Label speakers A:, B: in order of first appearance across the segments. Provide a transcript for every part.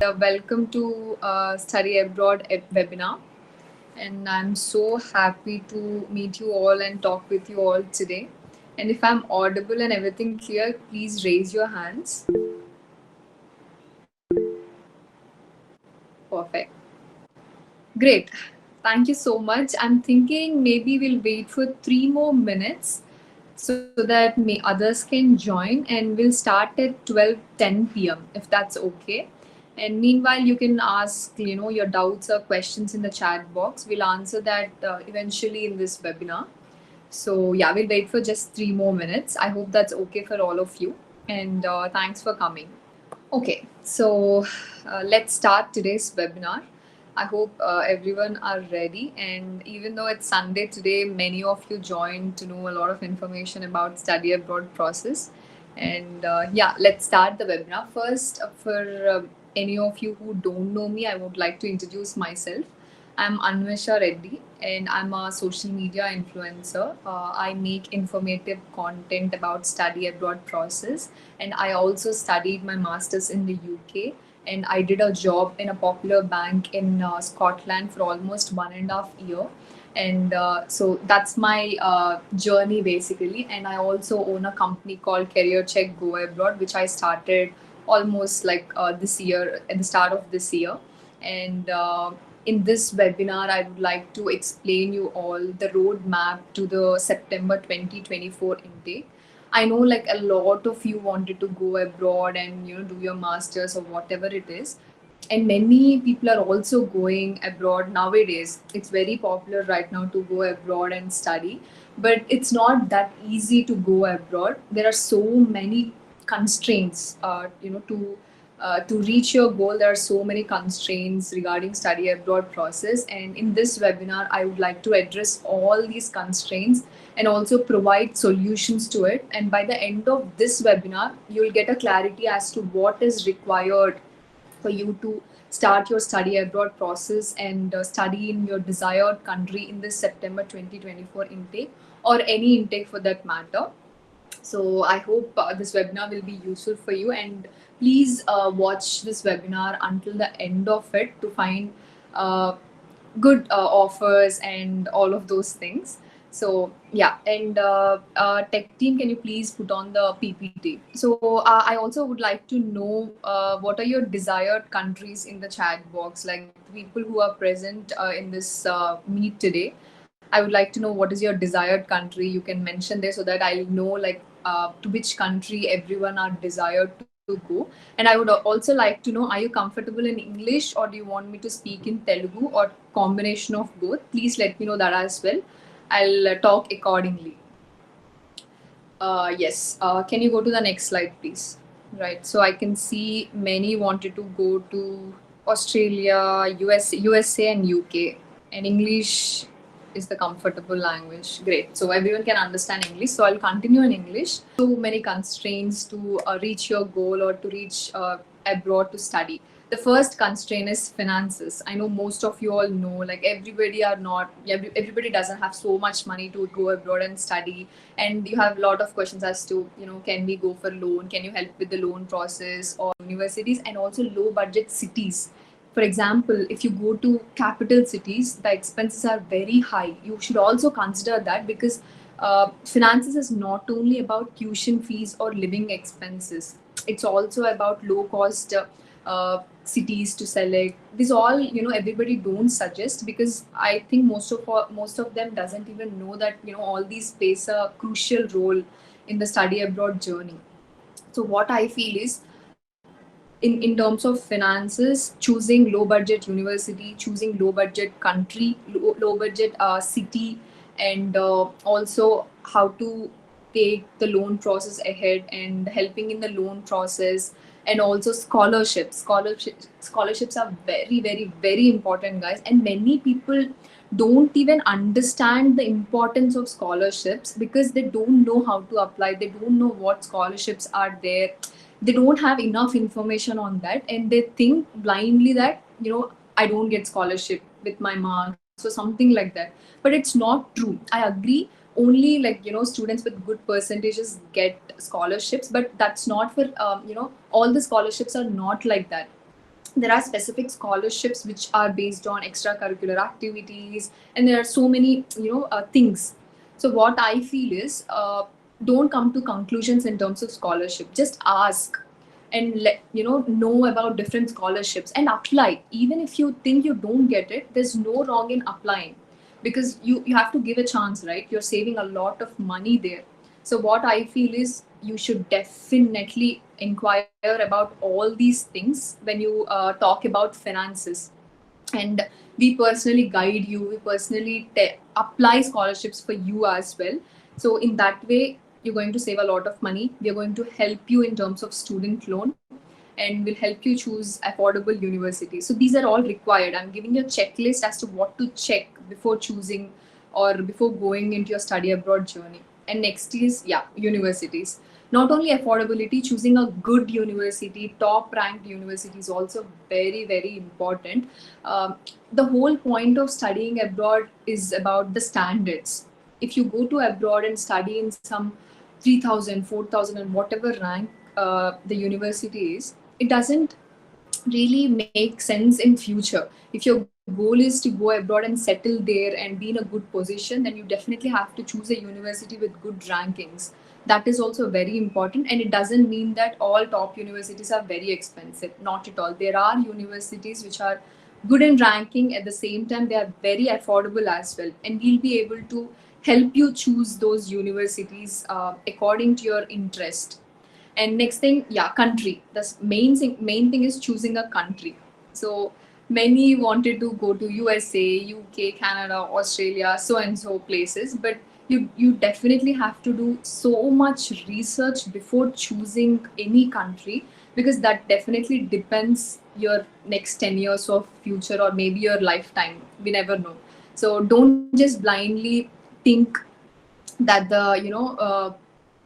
A: Welcome to Study Abroad webinar. And I'm so happy to meet you all and talk with you all today. And if I'm audible and everything clear, please raise your hands. Perfect. Great. Thank you so much. I'm thinking maybe we'll wait for 3 more minutes so that others can join, and we'll start at 12:10 p.m. if that's okay. And meanwhile, you can ask, your doubts or questions in the chat box. We'll answer that eventually in this webinar. So yeah, we'll wait for just 3 more minutes. I hope that's okay for all of you. And thanks for coming. Okay, so let's start today's webinar. I hope everyone are ready. And even though it's Sunday today, many of you joined to know a lot of information about study abroad process. And yeah, let's start the webinar. First, for any of you who don't know me, I would like to introduce myself. I'm Animisha Reddy, and I'm a social media influencer. I make informative content about study abroad process, and I also studied my masters in the UK. And I did a job in a popular bank in Scotland for almost 1.5 years. And so that's my journey basically. And I also own a company called Career Check Go Abroad, which I started almost like this year, at the start of this year. And in this webinar, I would like to explain you all the roadmap to the September 2024 intake. I know like a lot of you wanted to go abroad and do your masters or whatever it is. And many people are also going abroad nowadays. It's very popular right now to go abroad and study, but it's not that easy to go abroad. There are so many constraints, to reach your goal. There are so many constraints regarding study abroad process, and in this webinar I would like to address all these constraints and also provide solutions to it. And by the end of this webinar, you'll get a clarity as to what is required for you to start your study abroad process and study in your desired country in this September 2024 intake, or any intake for that matter. So I hope this webinar will be useful for you, and please watch this webinar until the end of it to find uh, good offers and all of those things. So yeah, and tech team, can you please put on the PPT? So I also would like to know what are your desired countries in the chat box, like the people who are present in this meet today. I would like to know what is your desired country. You can mention there so that I'll know like to which country everyone are desired to go. And I would also like to know, are you comfortable in English, or do you want me to speak in Telugu, or combination of both? Please let me know that as well. I'll talk accordingly. Yes. Can you go to the next slide, please? Right. So I can see many wanted to go to Australia, USA, and UK. And English is the comfortable language. Great. So everyone can understand English. So I'll continue in English. So many constraints to reach your goal or to reach abroad to study. The first constraint is finances. I know most of you all know, like everybody are not, everybody doesn't have so much money to go abroad and study. And you have a lot of questions as to, can we go for loan? Can you help with the loan process, or universities, and also low budget cities? For example, if you go to capital cities, the expenses are very high. You should also consider that, because finances is not only about tuition fees or living expenses. It's also about low cost cities to select. This all, everybody don't suggest, because I think most of them doesn't even know that all these plays a crucial role in the study abroad journey. So what I feel is, in terms of finances, choosing low budget university, choosing low budget country, low budget city, and also how to take the loan process ahead and helping in the loan process. And also scholarships are very, very, very important, guys. And many people don't even understand the importance of scholarships, because they don't know how to apply, they don't know what scholarships are there, they don't have enough information on that, and they think blindly that I don't get scholarship with my marks or something like that. But it's not true. I agree, only like students with good percentages get scholarships, but that's not for all the scholarships are not like that. there are specific scholarships which are based on extracurricular activities, and there are so many things. So what I feel is, don't come to conclusions in terms of scholarship. Just ask and let know about different scholarships and apply. Even if you think you don't get it, there's no wrong in applying, because you have to give a chance, right? You're saving a lot of money there. So what I feel is, you should definitely inquire about all these things when you talk about finances. And we personally guide you, we personally apply scholarships for you as well. So in that way, you're going to save a lot of money. We are going to help you in terms of student loan, and will help you choose affordable universities. So these are all required. I'm giving you a checklist as to what to check before choosing or before going into your study abroad journey. And next is, yeah, universities. Not only affordability, choosing a good university, top ranked university is also very, very important. The whole point of studying abroad is about the standards. If you go to abroad and study in some 3,000, 4,000, and whatever rank the university is, it doesn't really make sense in future. If your goal is to go abroad and settle there and be in a good position, then you definitely have to choose a university with good rankings. That is also very important, and it doesn't mean that all top universities are very expensive. Not at all. There are universities which are good in ranking, at the same time they are very affordable as well, and we'll be able to help you choose those universities according to your interest. And next thing, yeah, country. The main thing is choosing a country. So many wanted to go to USA, UK, Canada, Australia, so and so places, but you definitely have to do so much research before choosing any country, because that definitely depends your next 10 years of future, or maybe your lifetime. We never know. So don't just blindly think that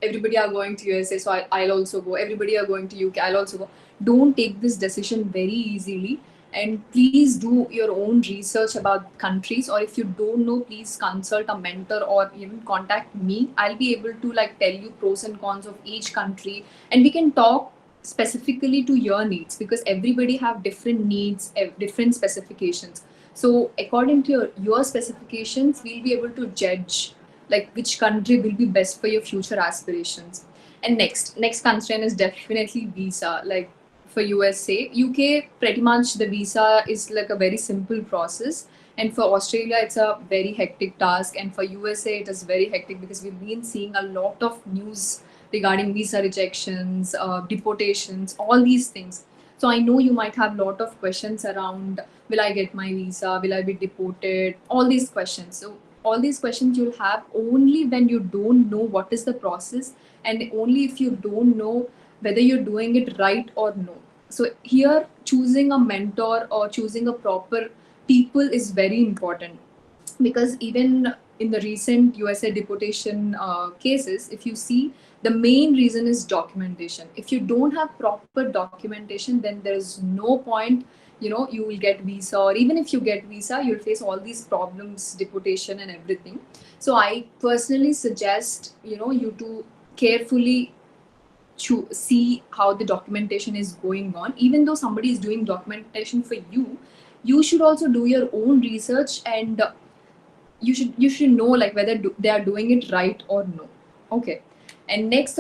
A: everybody are going to USA, so I'll also go. Everybody are going to UK, I'll also go. Don't take this decision very easily, and please do your own research about countries. Or if you don't know, please consult a mentor or even contact me. I'll be able to like tell you pros and cons of each country, and we can talk specifically to your needs, because everybody have different needs, different specifications. So according to your specifications, we'll be able to judge like which country will be best for your future aspirations. And next constraint is definitely visa. Like for USA, UK, pretty much the visa is like a very simple process, and for Australia it's a very hectic task, and for USA it is very hectic, because we've been seeing a lot of news regarding visa rejections, deportations, all these things. So I know you might have a lot of questions around, will I get my visa, will I be deported, all these questions. So all these questions you'll have only when you don't know what is the process, and only if you don't know whether you're doing it right or no. So here, choosing a mentor or choosing a proper people is very important, because even in the recent USA deportation cases, if you see, the main reason is documentation. If you don't have proper documentation, then there is no point. You will get visa, or even if you get visa, you'll face all these problems, deportation and everything. So I personally suggest you to carefully see how the documentation is going on. Even though somebody is doing documentation for you, you should also do your own research, and you should know like whether they are doing it right or no. Okay. And next,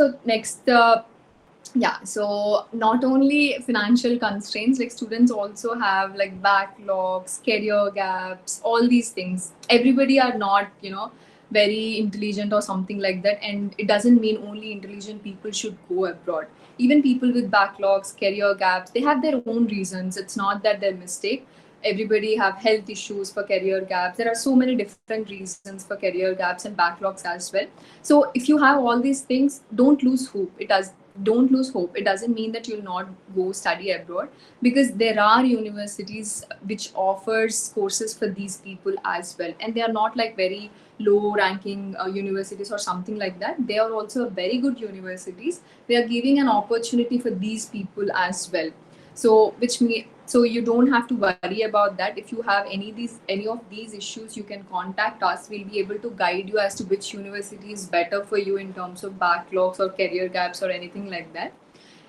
A: yeah, so not only financial constraints, like students also have like backlogs, career gaps, all these things. Everybody are not very intelligent or something like that, and it doesn't mean only intelligent people should go abroad. Even people with backlogs, career gaps, they have their own reasons. It's not that they're mistake. Everybody have health issues for career gaps. There are so many different reasons for career gaps and backlogs as well. So if you have all these things, don't lose hope. It doesn't mean that you'll not go study abroad, because there are universities which offers courses for these people as well, and they are not like very low ranking universities or something like that. They are also very good universities. They are giving an opportunity for these people as well. So you don't have to worry about that. If you have any of these issues, you can contact us. We'll be able to guide you as to which university is better for you in terms of backlogs or career gaps or anything like that.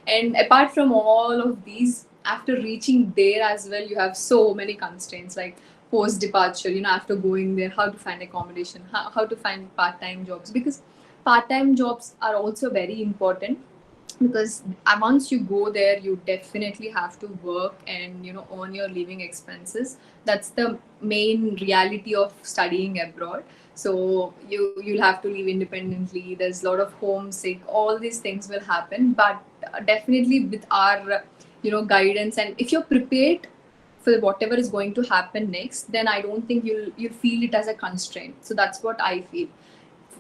A: And apart from all of these, after reaching there as well, you have so many constraints like post departure, after going there, how to find accommodation, how to find part-time jobs, because part-time jobs are also very important, because once you go there you definitely have to work and earn your living expenses. That's the main reality of studying abroad. So you'll have to live independently. There's a lot of homesick, all these things will happen, but definitely with our guidance, and if you're prepared for whatever is going to happen next, then I don't think you'll feel it as a constraint. So that's what I feel.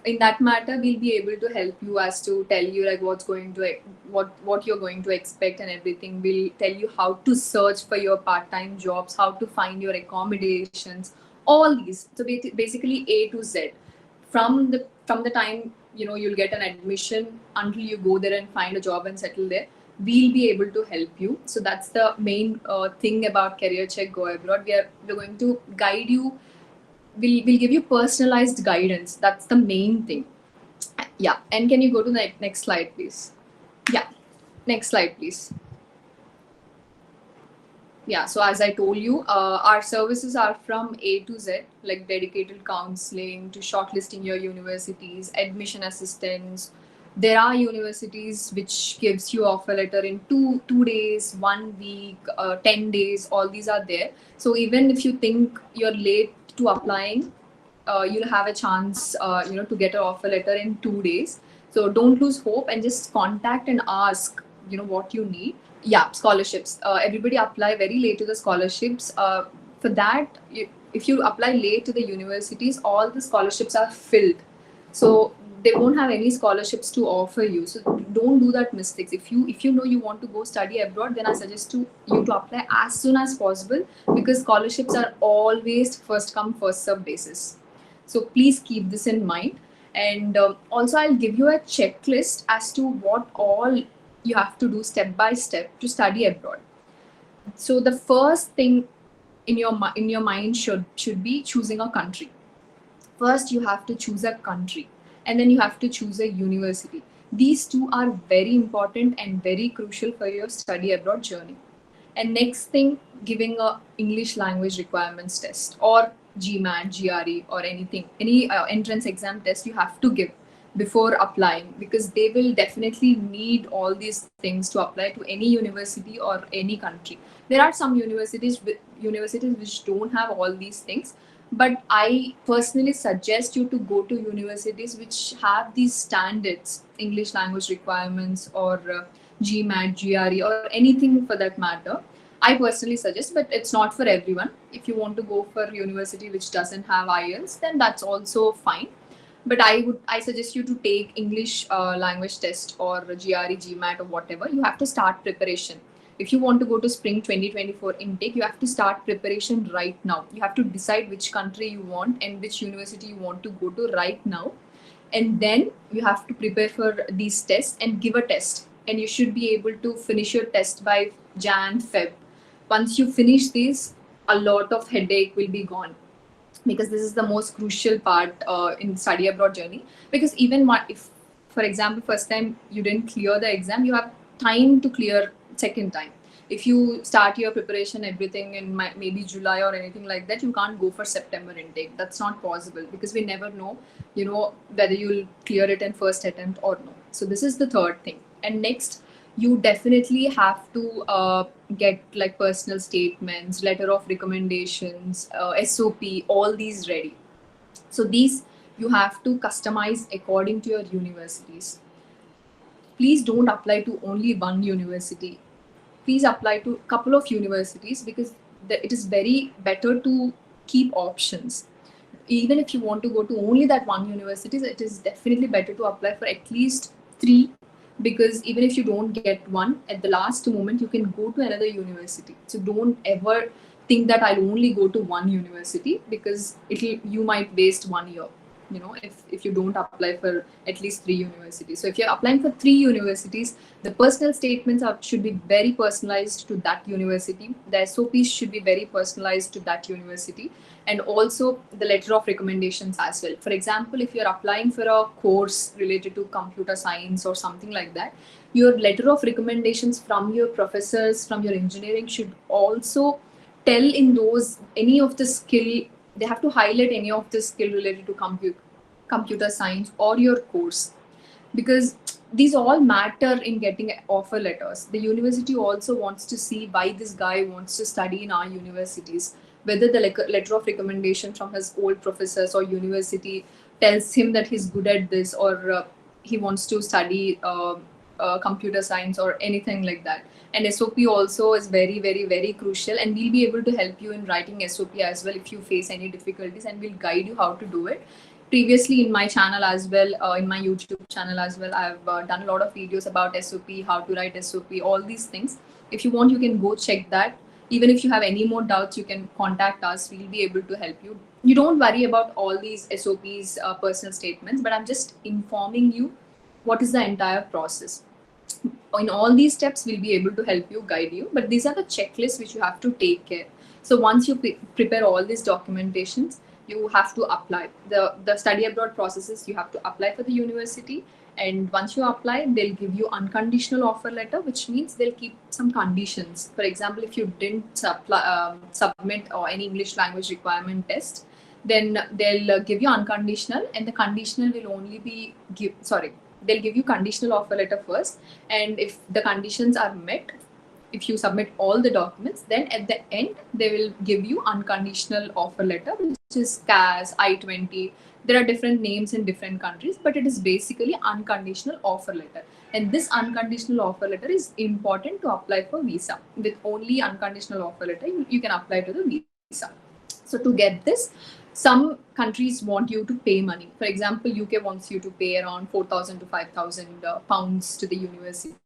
A: In that matter, we'll be able to help you as to tell you like what you're going to expect and everything. We'll tell you how to search for your part-time jobs, how to find your accommodations, all these. So basically A to Z, from the time you'll get an admission until you go there and find a job and settle there, we'll be able to help you. So that's the main thing about Career Check Go Abroad. We're going to guide you. We'll give you personalized guidance. That's the main thing. Yeah. And can you go to the next slide, please? Yeah. Next slide, please. Yeah. So as I told you, our services are from A to Z, like dedicated counseling to shortlisting your universities, admission assistance. There are universities which gives you offer letter in two days, 1 week, 10 days. All these are there. So even if you think you're late to applying, you'll have a chance, to get an offer letter in 2 days. So don't lose hope and just contact and ask, what you need. Yeah, scholarships. Everybody apply very late to the scholarships. For that, if you apply late to the universities, all the scholarships are filled. So they won't have any scholarships to offer you. So don't do that mistakes. If you know you want to go study abroad, then I suggest you to apply as soon as possible, because scholarships are always first come first serve basis. So please keep this in mind. And also I'll give you a checklist as to what all you have to do step by step to study abroad. So the first thing in your mind should be choosing a country. First you have to choose a country, and then you have to choose a university. These two are very important and very crucial for your study abroad journey. And next thing, giving a English language requirements test, or GMAT, GRE, or anything, any entrance exam test you have to give before applying, because they will definitely need all these things to apply to any university or any country. There are some universities which don't have all these things, but I personally suggest you to go to universities which have these standards, English language requirements, or GMAT, GRE, or anything for that matter. I personally suggest, but it's not for everyone. If you want to go for university which doesn't have IELTS, then that's also fine. But I suggest you to take English language test or GRE, GMAT, or whatever. You have to start preparation. If you want to go to spring 2024 intake, you have to start preparation right now. You have to decide which country you want and which university you want to go to right now. And then you have to prepare for these tests and give a test. And you should be able to finish your test by Jan, Feb. Once you finish this, a lot of headache will be gone, because this is the most crucial part in study abroad journey. Because even if, for example, first time you didn't clear the exam, you have time to clear second time. If you start your preparation everything in maybe July or anything like that, you can't go for September intake. That's not possible, because we never know whether you'll clear it in first attempt or no. So this is the third thing. And next, you definitely have to get like personal statements, letter of recommendations, SOP, all these ready. So these you have to customize according to your universities. Please don't apply to only one university. Please apply to a couple of universities, because it is very better to keep options. Even if you want to go to only that one university, it is definitely better to apply for at least three, because even if you don't get one at the last moment, you can go to another university. So don't ever think that I'll only go to one university, because you might waste 1 year. if you don't apply for at least three universities. So if you're applying for three universities, the personal statements should be very personalized to that university. The SOPs should be very personalized to that university, and also the letter of recommendations as well. For example, if you're applying for a course related to computer science or something like that, your letter of recommendations from your professors, from your engineering, should also tell in those any of the skill. They have to highlight any of the skill related to computer science or your course, because these all matter in getting offer letters. The university also wants to see why this guy wants to study in our universities, whether the letter of recommendation from his old professors or university tells him that he's good at this, or he wants to study computer science or anything like that. And SOP also is very, very, very crucial, and we'll be able to help you in writing SOP as well if you face any difficulties, and we'll guide you how to do it. Previously in my channel as well, in my YouTube channel as well, I've done a lot of videos about SOP, how to write SOP, all these things. If you want, you can go check that. Even if you have any more doubts, you can contact us. We'll be able to help you. You don't worry about all these SOPs, personal statements, but I'm just informing you what is the entire process. In all these steps, we'll be able to help you, guide you, but these are the checklists which you have to take care. So once you prepare all these documentations, you have to apply. The study abroad processes, you have to apply for the university, and once you apply, they'll give you unconditional offer letter, which means they'll keep some conditions. For example, if you didn't submit or any English language requirement test, then they'll give you unconditional, and the conditional will only be they'll give you conditional offer letter first, and if the conditions are met, if you submit all the documents, then at the end they will give you unconditional offer letter, which is CAS, I-20. There are different names in different countries, but it is basically unconditional offer letter. And this unconditional offer letter is important to apply for visa. With only unconditional offer letter, you can apply to the visa. So to get this, some countries want you to pay money. For example, UK wants you to pay around 4,000 to 5,000 pounds to the university.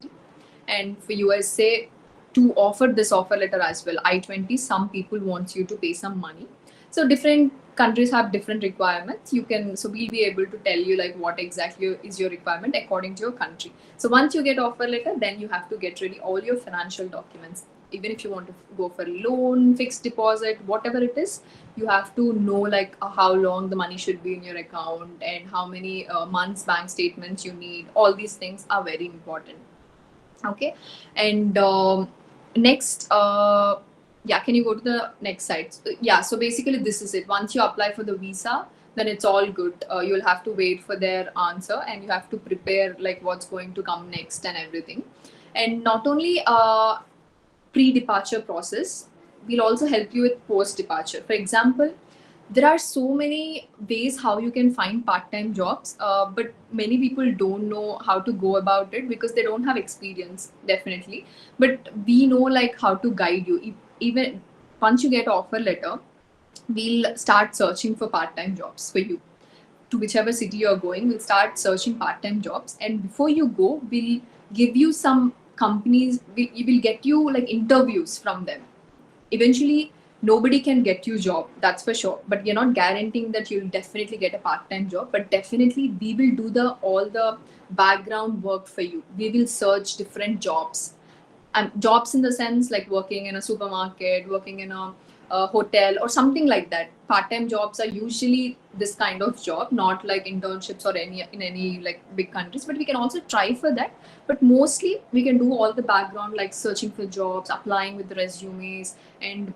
A: And for USA, to offer this offer letter as well, I-20, some people want you to pay some money. So different countries have different requirements. So we'll be able to tell you like what exactly is your requirement according to your country. So once you get offer letter, then you have to get ready all your financial documents. Even if you want to go for loan, fixed deposit, whatever it is, you have to know like how long the money should be in your account and how many months bank statements you need. All these things are very important. Okay, and next, yeah, can you go to the next slide? Yeah, so basically this is it. Once you apply for the visa, then it's all good. You'll have to wait for their answer, and you have to prepare like what's going to come next and everything. And not only pre-departure process, we'll also help you with post-departure. For example, there are so many ways how you can find part-time jobs, but many people don't know how to go about it because they don't have experience, definitely. But we know like how to guide you. Even once you get offer letter, we'll start searching for part-time jobs for you. To whichever city you're going, we'll start searching part-time jobs. And before you go, we'll give you some companies, we will get you like interviews from them. Eventually, nobody can get you job, that's for sure, but we're not guaranteeing that you'll definitely get a part-time job, but definitely we will do all the background work for you. We will search different jobs, and jobs in the sense like working in a supermarket, working in a hotel or something like that. Part-time jobs are usually this kind of job, not like internships or any like big countries, but we can also try for that. But mostly we can do all the background like searching for jobs, applying with the resumes, and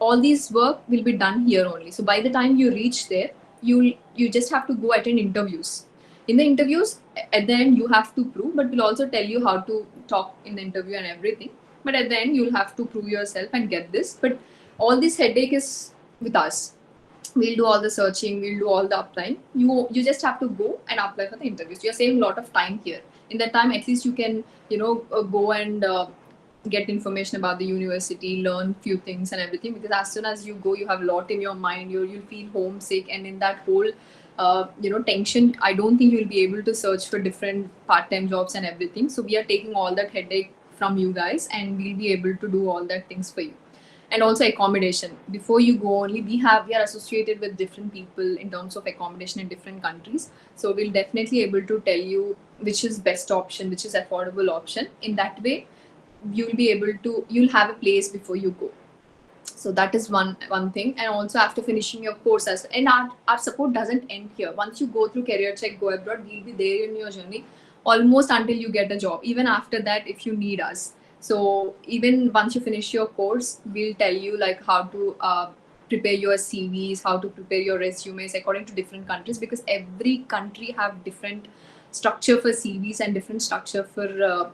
A: all these work will be done here only. So by the time you reach there, you just have to go attend interviews. In the interviews, at the end you have to prove, but we'll also tell you how to talk in the interview and everything. But at the end you'll have to prove yourself and get this. But all this headache is with us. We'll do all the searching, we'll do all the applying. You just have to go and apply for the interviews. You're saving a lot of time here. In that time, at least you can go and get information about the university, learn few things and everything, because as soon as you go, you have a lot in your mind. You'll feel homesick, and in that whole tension, I don't think you'll be able to search for different part-time jobs and everything. So we are taking all that headache from you guys, and we'll be able to do all that things for you. and also accommodation. Before you go, only we are associated with different people in terms of accommodation in different countries. So we'll definitely able to tell you which is best option, which is affordable option. In that way, you'll have a place before you go. So that is one thing. And also after finishing your course, and our support doesn't end here. Once you go through career check, go abroad, we'll be there in your journey almost until you get a job. Even after that, if you need us, so even once you finish your course, we'll tell you like how to prepare your CVs, how to prepare your resumes according to different countries, because every country have different structure for CVs and different structure for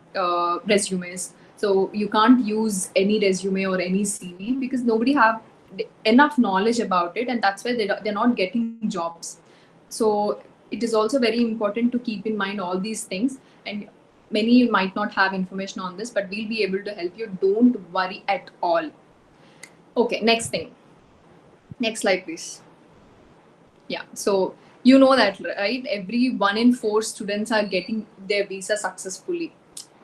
A: resumes. So you can't use any resume or any CV because nobody have enough knowledge about it, and that's why they're not getting jobs. So it is also very important to keep in mind all these things. And many might not have information on this, but we'll be able to help you. Don't worry at all. Okay, next thing. Next slide, please. Yeah. So you know that, right? Every 1 in 4 students are getting their visa successfully,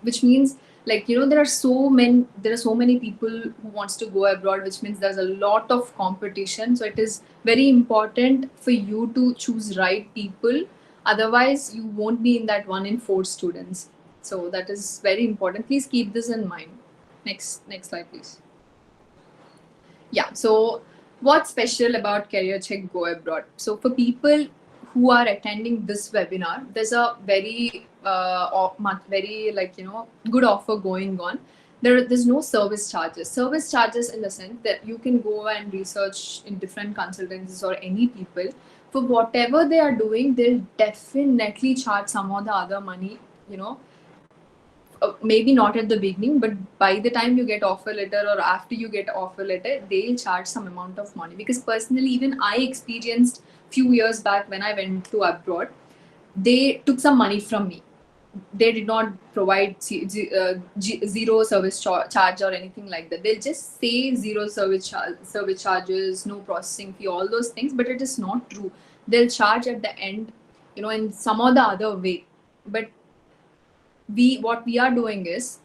A: which means, like, there are so many people who wants to go abroad, which means there's a lot of competition. So it is very important for you to choose right people. Otherwise, you won't be in that 1 in 4 students. So that is very important. Please keep this in mind. Next slide, please. Yeah. So what's special about Career Check Go Abroad? So for people who are attending this webinar, there's a very very, like, good offer going on. There's no service charges. Service charges in the sense that you can go and research in different consultancies or any people for whatever they are doing. They'll definitely charge some or the other money. You know, maybe not at the beginning, but by the time you get offer letter or after you get offer letter, they'll charge some amount of money. Because personally, even I experienced few years back when I went to abroad, they took some money from me. They did not provide zero service charge or anything like that. They'll just say zero service charges, no processing fee, all those things, but it is not true. They'll charge at the end, in some or the other way. But what we are doing is,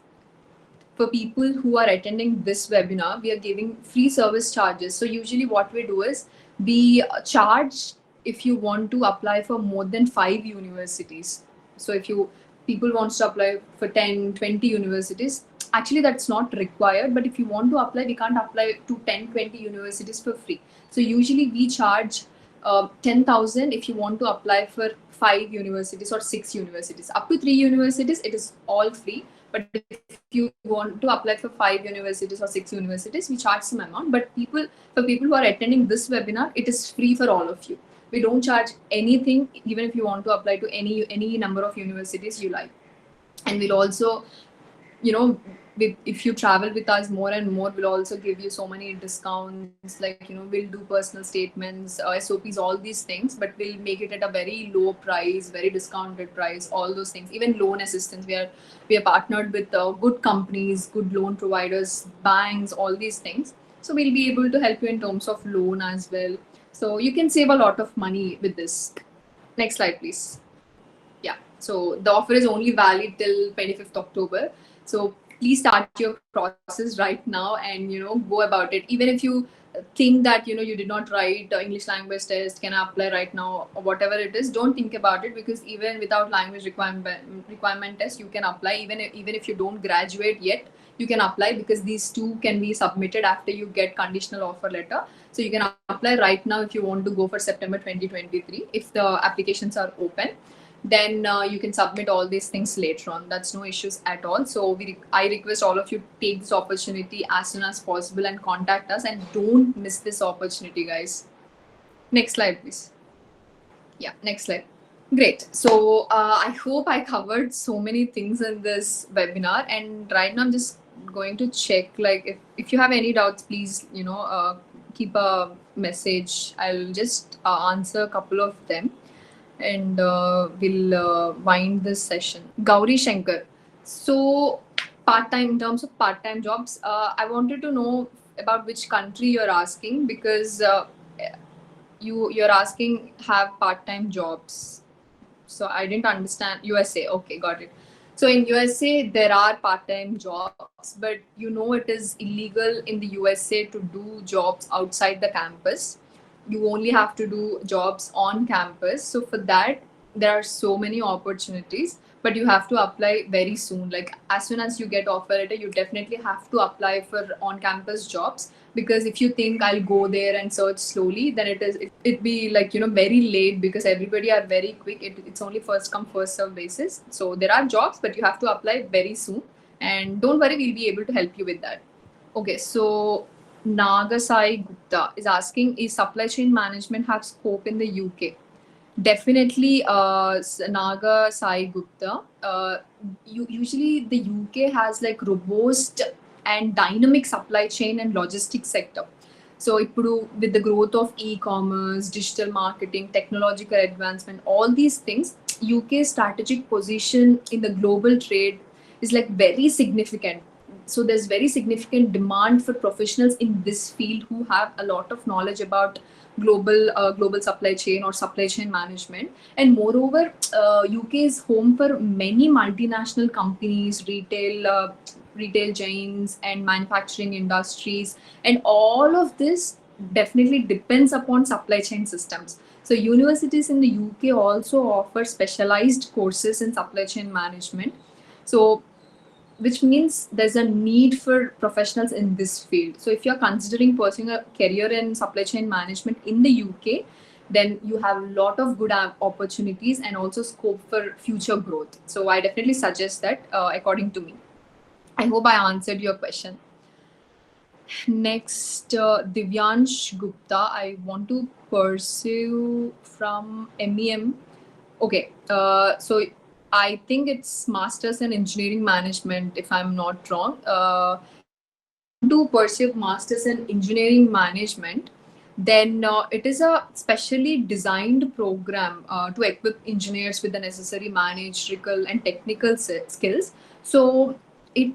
A: for people who are attending this webinar, we are giving free service charges. So usually what we do is we charge if you want to apply for more than 5 universities. So if people wants to apply for 10, 20 universities, actually that's not required. But if you want to apply, we can't apply to 10, 20 universities for free. So usually we charge 10,000 if you want to apply for 5 universities or 6 universities. Up to 3 universities, it is all free. But if you want to apply for 5 universities or 6 universities, we charge some amount. But for people who are attending this webinar, it is free for all of you. We don't charge anything, even if you want to apply to any number of universities you like. And we'll also, if you travel with us more and more, we'll also give you so many discounts. Like, we'll do personal statements, SOPs, all these things, but we'll make it at a very low price, very discounted price, all those things. Even loan assistance, we are partnered with good companies, good loan providers, banks, all these things. So we'll be able to help you in terms of loan as well. So you can save a lot of money with this. Next slide, please. Yeah. So the offer is only valid till 25th October. So please start your process right now and go about it. Even if you think that you did not write the English language test, can I apply right now, or whatever it is, don't think about it, because even without language requirement test, you can apply. Even if you don't graduate yet, you can apply, because these two can be submitted after you get conditional offer letter. So you can apply right now if you want to go for September 2023, if the applications are open. Then you can submit all these things later on. That's no issues at all. So I request all of you, take this opportunity as soon as possible and contact us, and don't miss this opportunity, guys. Next slide, please. Yeah, next slide. Great. So I hope I covered so many things in this webinar, and right now I'm just going to check, like, if you have any doubts, please keep a message. I'll just answer a couple of them, and we'll wind this session. Gauri Shankar. So part-time, in terms of part-time jobs, I wanted to know about which country you're asking, because you're asking have part-time jobs. So I didn't understand. USA. Okay, got it. So in USA, there are part-time jobs, but you know it is illegal in the USA to do jobs outside the campus. You only have to do jobs on campus. So for that, there are so many opportunities, but you have to apply very soon. Like as soon as you get offer letter, you definitely have to apply for on-campus jobs, because if you think I'll go there and search slowly, then it be like, very late, because everybody are very quick. It's only first come first serve basis. So there are jobs, but you have to apply very soon. And don't worry, we'll be able to help you with that. Okay, so Nagasai Gupta is asking, is supply chain management have scope in the UK? Definitely, Naga Sai Gupta. Usually, the UK has like robust and dynamic supply chain and logistics sector. So, with the growth of e-commerce, digital marketing, technological advancement, all these things, UK's strategic position in the global trade is like very significant. So there's very significant demand for professionals in this field who have a lot of knowledge about global supply chain or supply chain management. And moreover, UK is home for many multinational companies, retail chains, and manufacturing industries, and all of this definitely depends upon supply chain systems. So universities in the UK also offer specialized courses in supply chain management. So which means there's a need for professionals in this field. So if you're considering pursuing a career in supply chain management in the UK, then you have a lot of good opportunities and also scope for future growth. So I definitely suggest that, according to me. I hope I answered your question. Next, Divyansh Gupta. I want to pursue from MEM. Okay, so I think it's Masters in Engineering Management, if I'm not wrong. If you want to pursue Masters in Engineering Management, then it is a specially designed program to equip engineers with the necessary managerial and technical skills. So it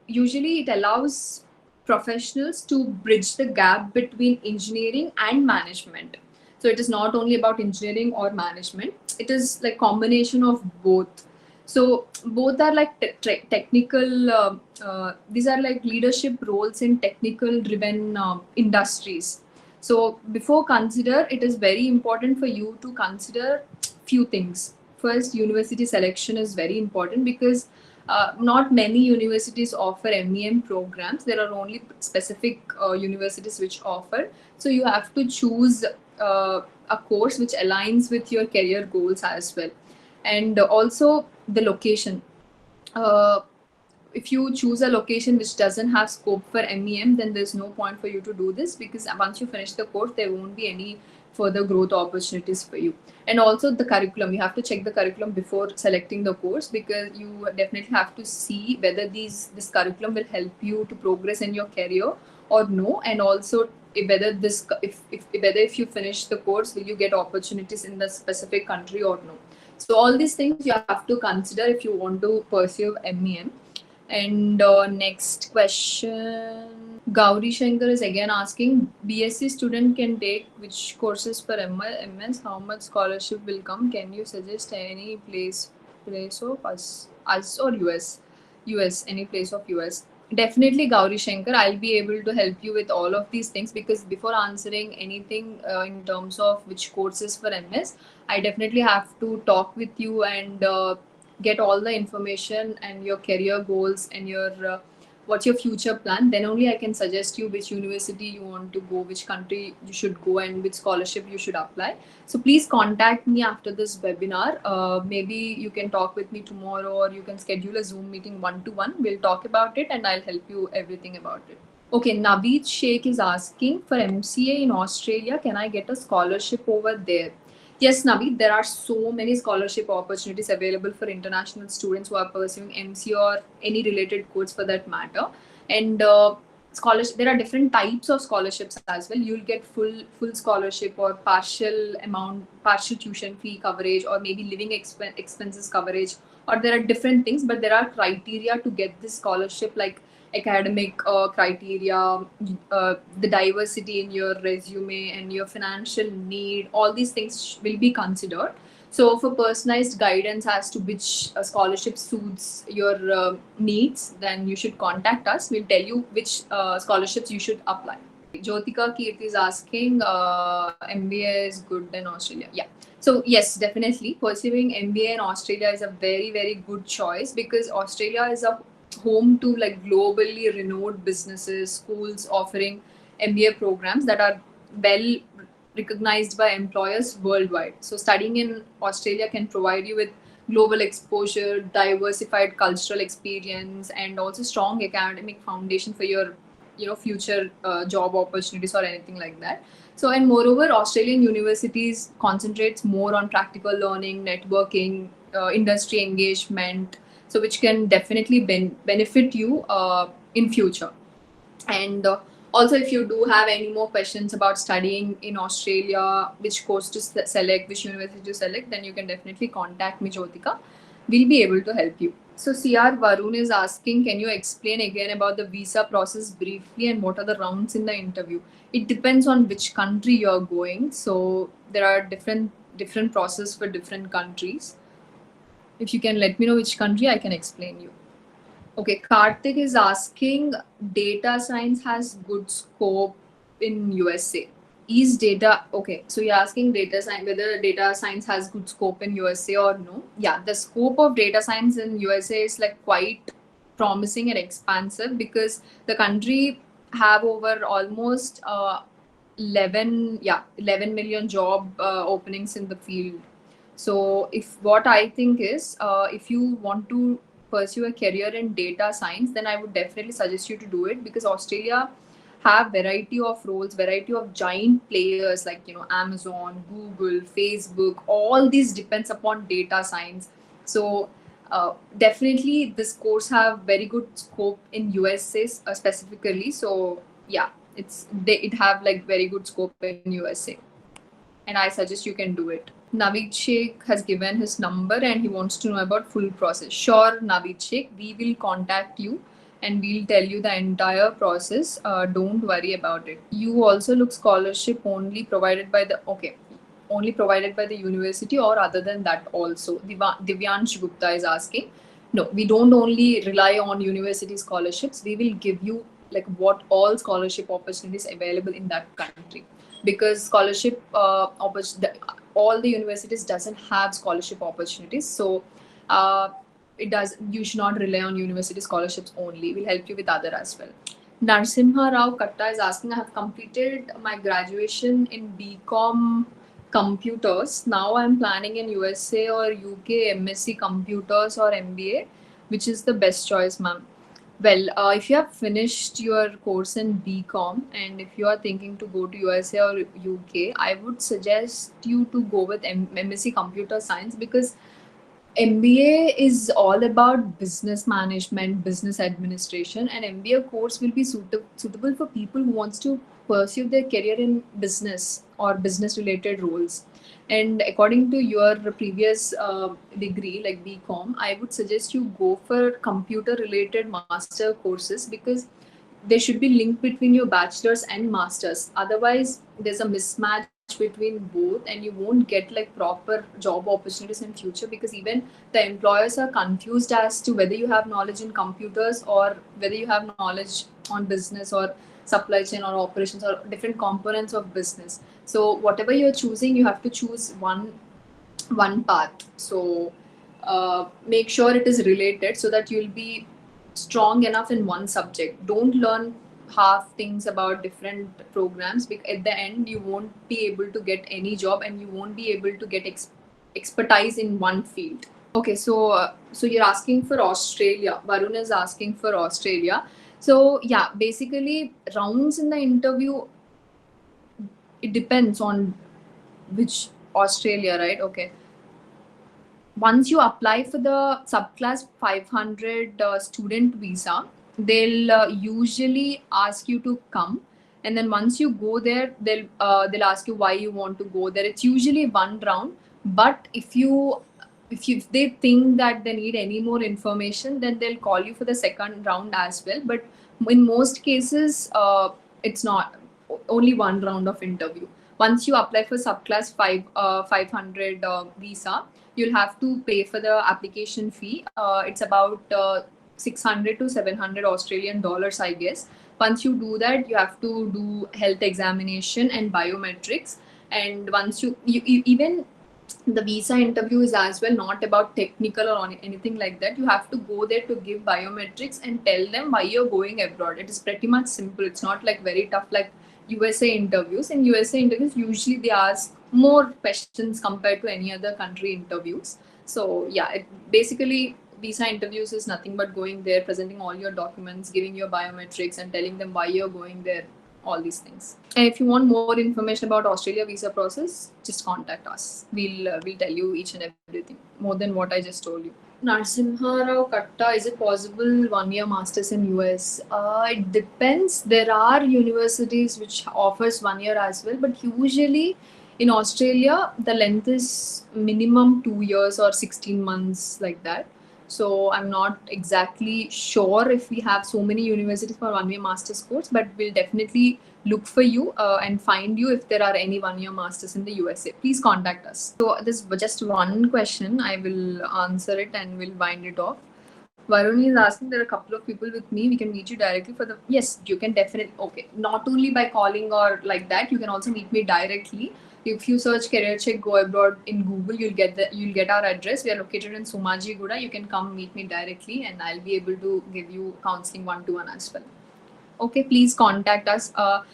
A: usually it allows professionals to bridge the gap between engineering and management. So it is not only about engineering or management, it is like combination of both. So both are like technical, these are like leadership roles in technical driven industries. So before consider, it is very important for you to consider few things. First, university selection is very important, because not many universities offer MEM programs. There are only specific universities which offer. So you have to choose a course which aligns with your career goals as well. And also the location. Uh, if you choose a location which doesn't have scope for MEM, then there's no point for you to do this, because once you finish the course, there won't be any further growth opportunities for you. And also the curriculum, you have to check the curriculum before selecting the course, because you definitely have to see whether this curriculum will help you to progress in your career or no. And also whether if you finish the course, will you get opportunities in the specific country or no. So all these things you have to consider if you want to pursue MEM. And next question, Gauri Shankar is again asking, BSc student can take which courses for MS? How much scholarship will come? Can you suggest any place of us or US, any place of US? Definitely, Gauri Shankar. I'll be able to help you with all of these things, because before answering anything in terms of which courses for MS, I definitely have to talk with you and get all the information and your career goals and your what's your future plan. Then only I can suggest you which university you want to go, which country you should go, and which scholarship you should apply. So please contact me after this webinar. Maybe you can talk with me tomorrow, or you can schedule a Zoom meeting one to one. We'll talk about it and I'll help you everything about it. Okay, Naveed Sheikh is asking, for MCA in Australia, can I get a scholarship over there? Yes, Naveed, there are so many scholarship opportunities available for international students who are pursuing MCA or any related course for that matter. And scholarship, there are different types of scholarships as well. You'll get full scholarship, or partial tuition fee coverage, or maybe living expenses coverage, or there are different things. But there are criteria to get this scholarship, like academic criteria, the diversity in your resume, and your financial need. All these things will be considered. So for personalized guidance as to which scholarship suits your needs, then you should contact us. We'll tell you which scholarships you should apply. Jyotika Kirti is asking, MBA is good in Australia. Yeah. So yes, definitely pursuing MBA in Australia is a very, very good choice, because Australia is a home to like globally renowned businesses, schools offering MBA programs that are well recognized by employers worldwide. So studying in Australia can provide you with global exposure, diversified cultural experience, and also strong academic foundation for your future job opportunities or anything like that. So and moreover, Australian universities concentrates more on practical learning, networking, industry engagement, so which can definitely benefit you in future. And also, if you do have any more questions about studying in Australia, which course to select, which university to select, then you can definitely contact me, Jyotika. We'll be able to help you. So, CR Varun is asking, can you explain again about the visa process briefly and what are the rounds in the interview? It depends on which country you're going. So, there are different process for different countries. If you can let me know which country, I can explain you. Okay, Karthik is asking, data science has good scope in USA. Is data okay? So you're asking data science whether data science has good scope in USA or no? Yeah, the scope of data science in USA is like quite promising and expansive, because the country have over almost 11 million job openings in the field. So if what I think is, if you want to pursue a career in data science, then I would definitely suggest you to do it, because Australia have variety of roles, variety of giant players like Amazon, Google, Facebook. All these depends upon data science. So definitely this course have very good scope in USA specifically. So yeah, it have like very good scope in USA, and I suggest you can do it. Naveed Sheikh has given his number and he wants to know about full process. Sure, Naveed Sheikh, we will contact you and we'll tell you the entire process. Don't worry about it. You also look scholarship only provided by the university, or other than that also. Divyansh Gupta is asking. No, we don't only rely on university scholarships. We will give you like what all scholarship opportunities available in that country, because scholarship all the universities doesn't have scholarship opportunities. So uh, it does you should not rely on university scholarships only. We'll help you with other as well. Narsimha Rao Katta is asking, I have completed my graduation in BCom computers. Now I'm planning in USA or UK MSc computers or MBA. Which is the best choice, ma'am? Well, if you have finished your course in BCom and if you are thinking to go to USA or UK, I would suggest you to go with MSc Computer Science, because MBA is all about business management, business administration, and MBA course will be suitable for people who wants to pursue their career in business or business related roles. And according to your previous degree, like BCom, I would suggest you go for computer related master courses, because there should be link between your bachelor's and master's. Otherwise, there's a mismatch between both, and you won't get like proper job opportunities in future, because even the employers are confused as to whether you have knowledge in computers or whether you have knowledge on business or supply chain or operations or different components of business. So whatever you're choosing, you have to choose one path. So make sure it is related so that you'll be strong enough in one subject. Don't learn half things about different programs, because at the end you won't be able to get any job and you won't be able to get expertise in one field. Okay, so you're asking for Australia. Varun is asking for Australia. So yeah, basically rounds in the interview, it depends on which Australia, right? Okay. Once you apply for the subclass 500 student visa, they'll usually ask you to come, and then once you go there, they'll ask you why you want to go there. It's usually one round, but if they think that they need any more information, then they'll call you for the second round as well. But in most cases, it's not only one round of interview. Once you apply for subclass 500 visa, you'll have to pay for the application fee. It's about 600 to 700 Australian dollars, I guess. Once you do that, you have to do health examination and biometrics. And once you even the visa interview is as well not about technical or anything like that. You have to go there to give biometrics and tell them why you're going abroad. It is pretty much simple. It's not like very tough like USA interviews. In USA interviews, usually they ask more questions compared to any other country interviews. So yeah, basically visa interviews is nothing but going there, presenting all your documents, giving your biometrics, and telling them why you're going there, all these things. And if you want more information about Australia visa process, just contact us. We'll tell you each and everything more than what I just told you. Narsimha Rao Katta, is it possible 1 year masters in US? It depends. There are universities which offers 1 year as well, but usually in Australia the length is minimum 2 years or 16 months like that. So I'm not exactly sure if we have so many universities for 1 year master's course, but we'll definitely look for you and find you if there are any 1 year masters in the USA. Please contact us. So this is just one question. I will answer it and we'll wind it off. Varuni is asking, there are a couple of people with me. We can meet you directly for the. Yes, you can definitely. Okay, not only by calling or like that, you can also meet me directly. If you search career check go abroad in Google, you'll get our address. We are located in Sumaji Guda. You can come meet me directly, and I'll be able to give you counseling 1-to-1 as well. Okay, please contact us. I'll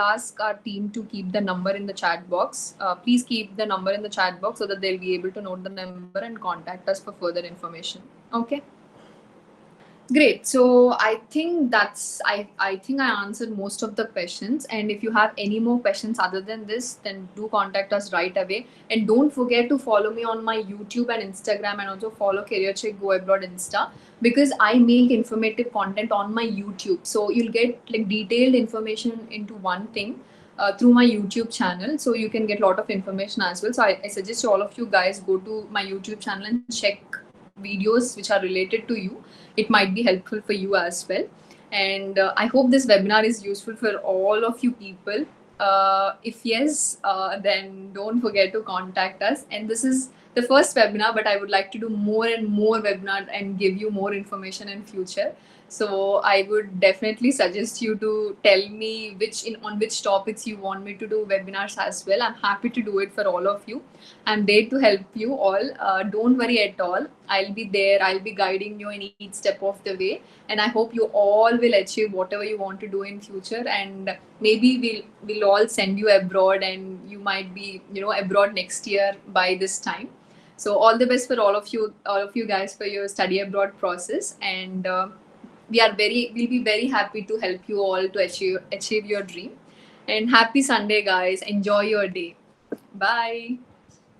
A: ask our team to keep the number in the chat box. Please keep the number in the chat box so that they'll be able to note the number and contact us for further information. Okay. Great. So I think I think I answered most of the questions. And if you have any more questions other than this, then do contact us right away. And don't forget to follow me on my YouTube and Instagram, and also follow Career Check Go Abroad Insta, because I make informative content on my YouTube. So you'll get like detailed information into one thing. Through my YouTube channel, so you can get a lot of information as well. So I suggest all of you guys go to my YouTube channel and check videos which are related to you. It might be helpful for you as well. And I hope this webinar is useful for all of you people. If yes, then don't forget to contact us. And this is the first webinar, but I would like to do more and more webinars and give you more information in future. So I would definitely suggest you to tell me on which topics you want me to do webinars as well. I'm happy to do it for all of you. I'm there to help you all. Don't worry at all. I'll be there. I'll be guiding you in each step of the way. And I hope you all will achieve whatever you want to do in future. And maybe we'll all send you abroad, and you might be abroad next year by this time. So all the best for all of you guys for your study abroad process. And we'll be very happy to help you all to achieve your dream. And happy Sunday, guys. Enjoy your day. Bye.